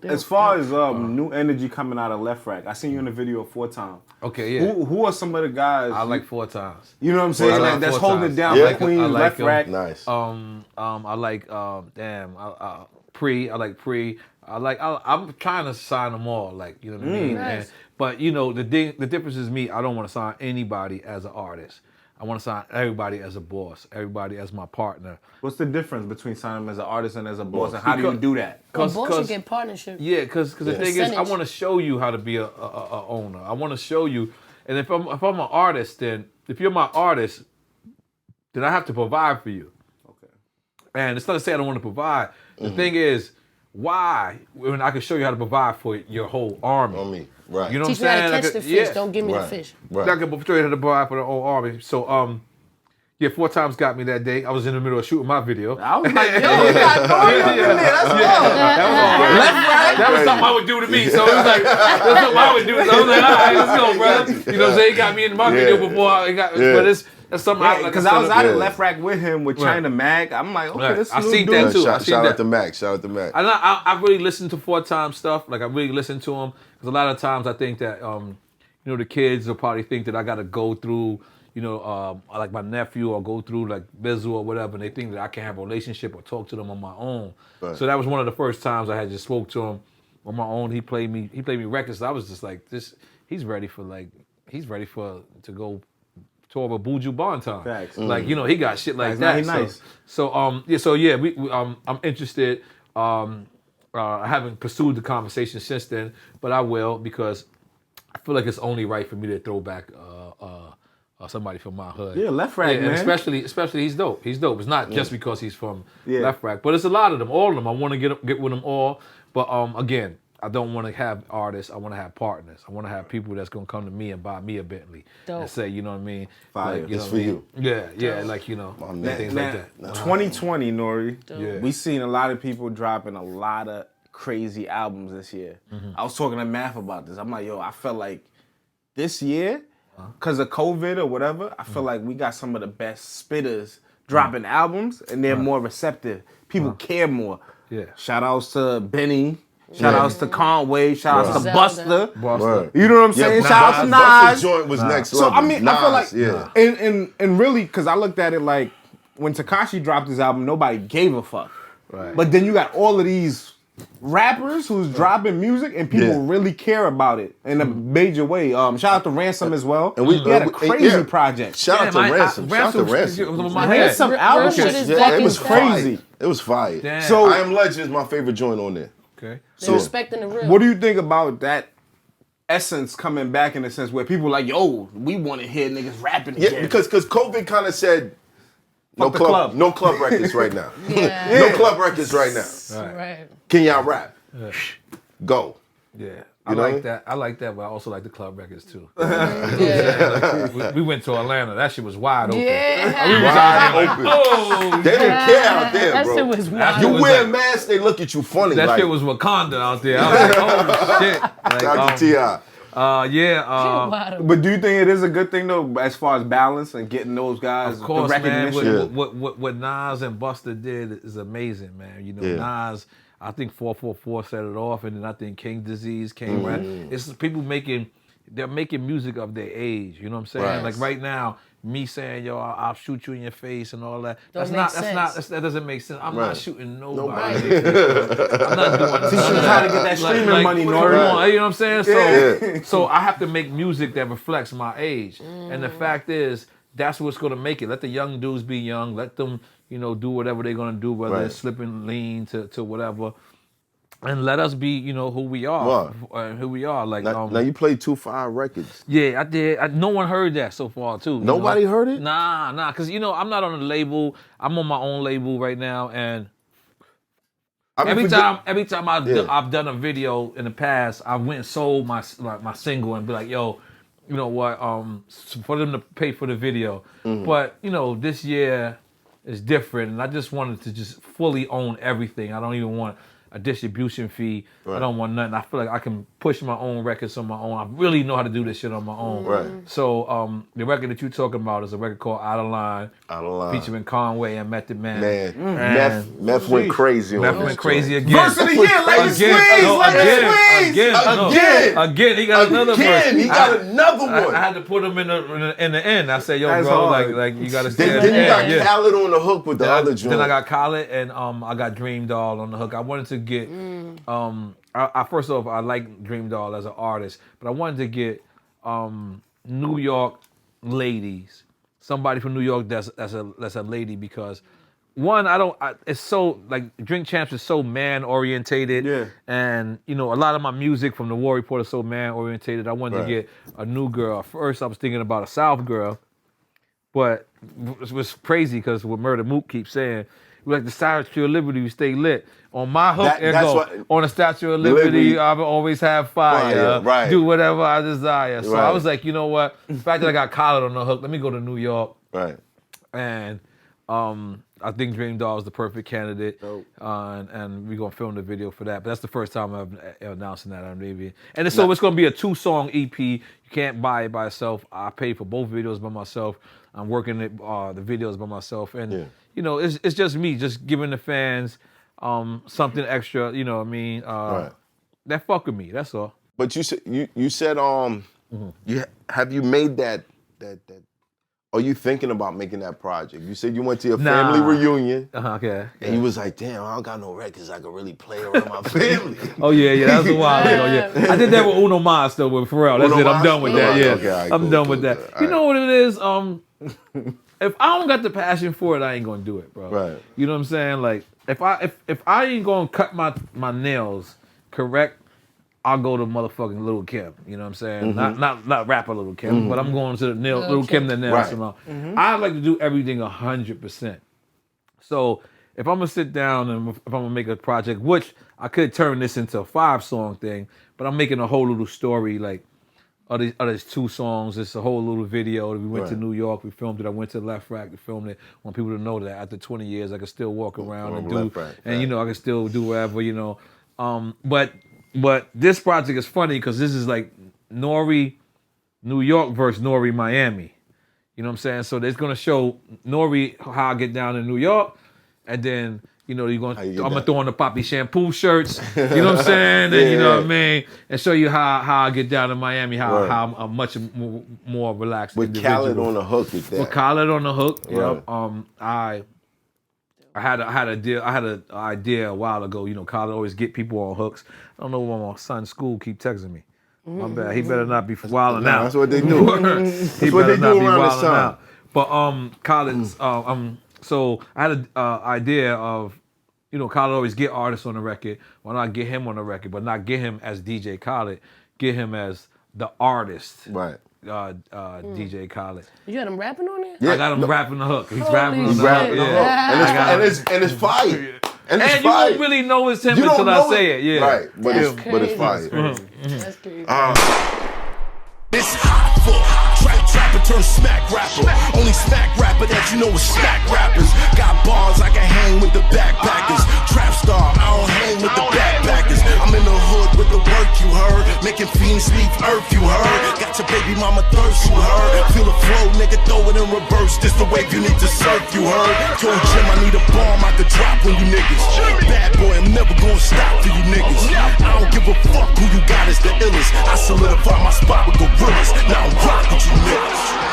As far as new energy coming out of Lefrak, I seen you in the video 4 times. Okay, yeah. Who are some of the guys? I like 4 times. You know what I'm saying? Like that's 4 holding times. it down. I Queens, like Lefrak. Nice. I like Pre. I like Pre. I'm trying to sign them all. Like, you know what I mean? Nice. But you know the difference is me. I don't want to sign anybody as an artist. I want to sign everybody as a boss. Everybody as my partner. What's the difference between signing him as an artist and as a boss? And how do you do that? Because boss should get partnership. Yeah, because the thing is, I want to show you how to be a owner. I want to show you. And if I'm an artist, then if you're my artist, then I have to provide for you. Okay. And it's not to say I don't want to provide. The thing is, why? When I can show you how to provide for your whole army. On me, right? You know Teach what I'm me how saying? to catch the fish. Don't give me the fish. Right. I can show you how to provide for the whole army. So, yeah, 4 times got me that day. I was in the middle of shooting my video. I was like, yo, you got That was something I would do to me. So it was like, that's something I would do. So I was like, all right, let's go, brother. You know what I'm saying? He got me in my video before I got, but that's something because I was out at Lefrak with him with China Mag. I'm like, okay, this is I seen that too. Shout out to Mac. Shout out to Mac. I really listened to 4 times stuff. Like I really listened to him because a lot of times I think that you know the kids will probably think that I got to go through like my nephew or go through like Bizzle or whatever, and they think that I can have a relationship or talk to them on my own. Right. So that was one of the first times I had just spoke to him on my own. He played me records. So I was just like, he's ready to go tour with Buju Banton. Facts. Like, you know, he got shit like that. Nice. I'm interested. I haven't pursued the conversation since then, but I will because I feel like it's only right for me to throw back somebody from my hood. Yeah, Lefrak, man. Especially he's dope. He's dope. It's not just because he's from Lefrak, but it's a lot of them, all of them. I want to get with them all, but again, I don't want to have artists. I want to have partners. I want to have people that's gonna come to me and buy me a Bentley and say, you know what I mean? Fire. Like, it's for you. Yeah, like you know, things like that. 2020, Nore. Yeah. We seen a lot of people dropping a lot of crazy albums this year. I was talking to Math about this. I'm like, yo, I felt like this year, because of COVID or whatever, I feel like we got some of the best spitters dropping albums, and they're more receptive. People care more. Yeah. Shout outs to Benny. Shout outs to Conway. Shout outs to Buster. Buster. You know what I'm saying? Shout outs to Nas. Buster's joint was next level. So I mean, Nas, I feel like, and really, because I looked at it like when Tekashi dropped his album, nobody gave a fuck. Right. But then you got all of these rappers who's dropping music and people really care about it in a major way. Shout out to Ransom as well. And we had a crazy project. Shout out to Ransom. Shout out to Ransom. Ransom album, it was crazy. It was fire. Damn. So I Am Legend is my favorite joint on there. Okay. So respecting the real. What do you think about that essence coming back in a sense where people like, yo, we want to hear niggas rapping again? Yeah, because COVID kind of said no club records right now. Yeah. No club records right now. Right. Can y'all rap? Go. Yeah. You know? like that. I like that, but I also like the club records too. Yeah. we went to Atlanta. That shit was wide open. Yeah. Wide open. Oh, They don't care out there, That bro. shit was wild. You was wear a like- mask, they look at you funny. that like, shit was Wakanda out there. I was like, oh shit. Like, Dr. T.I. But do you think it is a good thing though, as far as balance and getting those guys Of course, the man. recognition? What Nas and Buster did is amazing, man. You know, Nas, I think 444 set it off, and then I think King Disease came around. It's people they're making music of their age. You know what I'm saying? Right. Like right now, me saying, yo, I'll shoot you in your face and all that. That doesn't make sense. I'm not shooting nobody. I'm not doing She's trying to get that streaming money, come Nore. on, you know what I'm saying? So I have to make music that reflects my age. And the fact is, that's what's gonna make it. Let the young dudes be young. Let them, you know, do whatever they're gonna do, whether it's slipping lean to whatever. And let us be, you know, who we are. Who we are. Like Now you played 2 fire records. Yeah, I did. No one heard that so far, too. Nobody heard it? Nah, because, you know, I'm not on a label. I'm on my own label right now, and every time I've done a video in the past, I went and sold my single and be like, yo, you know what, for them to pay for the video. But, you know, this year is different, and I just wanted to just fully own everything. I don't even want a distribution fee. I don't want nothing. I feel like I can push my own records on my own. I really know how to do this shit on my own. Right. So the record that you're talking about is a record called Out of Line, featuring Conway and Method Man. Meth went crazy on Meth this went crazy joint. again. Verse of the year, Lady Squeeze, Again, he got another verse. He got another one. I had to put him in the end. I said, yo, That's bro, hard. like you gotta stay at Then the you got end. Khaled on the hook with the other joint. Then I got Khaled and I got Dream Doll on the hook. I wanted to get I first off, I like Dream Doll as an artist, but I wanted to get New York ladies, somebody from New York that's a lady, because one, it's so, like, Drink Champs is so man orientated, and a lot of my music from the War Report is so man orientated. I wanted to get a new girl. First, I was thinking about a South girl, but it was crazy because what Murder Mook keeps saying, like the Statue of Liberty, we stay lit. On my hook, on the Statue of Liberty, I will always have fire. Do whatever I desire. So I was like, you know what? The fact that I got Khaled on the hook, let me go to New York. Right. And I think Dream Doll is the perfect candidate. And we're going to film the video for that. But that's the first time I'm announcing that on TV. And so it's going to be a 2-song EP. You can't buy it by itself. I pay for both videos by myself. I'm working the videos by myself. And, it's just me, just giving the fans something extra, you know what I mean? That fuck with me, that's all. But you said have you made that are you thinking about making that project? You said you went to your family reunion. Okay. And you was like, damn, I don't got no records I can really play around my family. Oh yeah, that was a while ago. Yeah, I did that with Uno Mas though, with Pharrell. That's it. I'm done with that. Yeah, okay, right, I'm done with that. You know what it is? If I don't got the passion for it, I ain't gonna do it, bro. Right. You know what I'm saying? Like if I ain't gonna cut my nails correct, I'll go to motherfucking Lil' Kim. You know what I'm saying? Not rapper Lil' Kim, but I'm going to the Lil' Kim the nail salon. I like to do everything 100%. So if I'm gonna sit down and if I'm gonna make a project, which I could turn this into a 5-song thing, but I'm making a whole little story like. There's 2 songs. It's a whole little video. We went to New York. We filmed it. I went to Lefrak to film it. I want people to know that after 20 years, I can still walk around and do, and I can still do whatever, But this project is funny because this is like Nore, New York versus Nore, Miami. You know what I'm saying? So it's gonna show Nore how I get down in New York, and then. I'm gonna throw on the Poppy shampoo shirts, you know what I'm saying? And you know what I mean? And show you how I get down in Miami, how I'm much more relaxed. With Khaled on the hook with that. With Khaled on the hook, I had an idea a while ago, Khaled always get people on hooks. I don't know why my son's school keep texting me. My bad. He better not be wilding out. That's what they do. He better not be wilding out. But Khaled's so I had an idea of, Khaled always get artists on the record. Why not get him on the record, but not get him as DJ Khaled, get him as the artist. Right. DJ Khaled. You got him rapping on it? Yeah, I got him rapping the hook. He's rapping on the hook. Yeah. And it's fire. And you won't really know it's him until I say it. Yeah. Right. But it's fire. That's crazy. This hot foot, trapper turn smack rapper. Only smack rapper that you know is smack rappers. Got bars, I can hang with the backpackers. Trap star, I don't hang with the backpackers. I'm in the hood with the work, you heard. Making fiends leave earth, you heard. Got your baby mama thirst, you heard. Feel the flow, nigga, throw it in reverse. This the wave you need to surf, you heard. Told Jim I need a bomb I could drop on you niggas. Bad boy, I'm never gonna stop for you niggas. I don't give a fuck who you got is the illest. I solidify my spot with gorillas. Now I'm rock with you niggas.